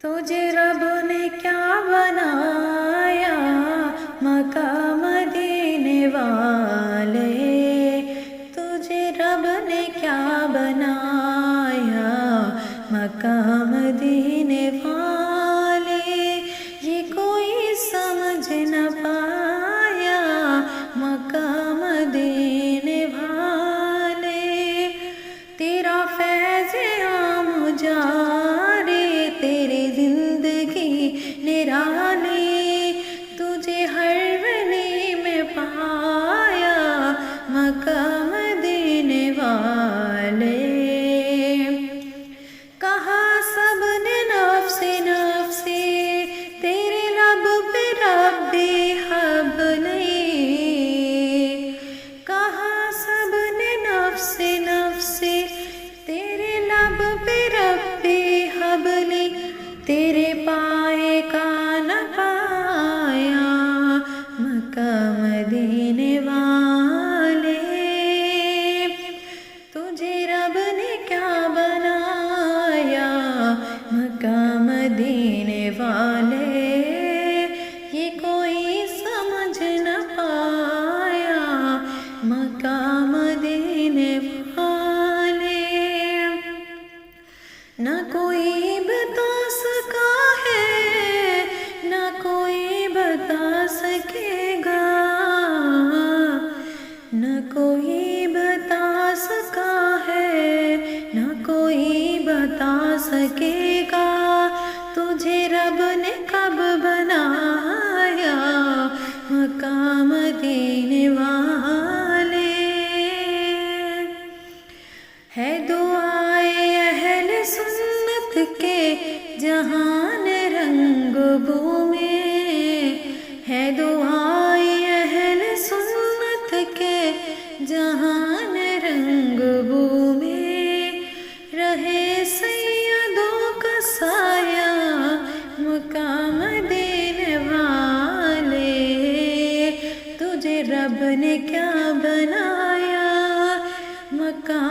تجھے رب نے کیا بنایا مکہ مدینے والے، تجھے رب نے کیا بنایا مکہ مدینے والے، یہ کوئی سمجھ نہ پایا مکہ مدینے والے، تیرا فیض عام جاری تیری زندگی نرالی، تجھے ہر ولی میں پایا مکہ مدینے والے، کہا سب نے نفسی نفسی تیرے لب پہ ربی حبلی، کہا سب نے نفسی نفسی تیرے لب پہ ربی حبلی، تیرے پائے کا نہ پایا مکہ مدینے والے، تجھے رب نے کیا بنایا مکہ مدینے والے، یہ کوئی سمجھ نہ پایا مکہ مدینے والے، نہ کوئی بتا سکا ہے نہ کوئی بتا سکے گا، نہ کوئی بتا سکا ہے نہ کوئی بتا سکے گا، تجھے رب نے کب بنایا مکہ مدینے والے، ہے دعائے اہل سنت کے جہان رنگ بو میں، ہے دعائے اہل سنت کے جہان رنگ بو میں، رہے سیدوں کا سایہ مکہ مدینے والے، تجھے رب نے کیا بنایا مکہ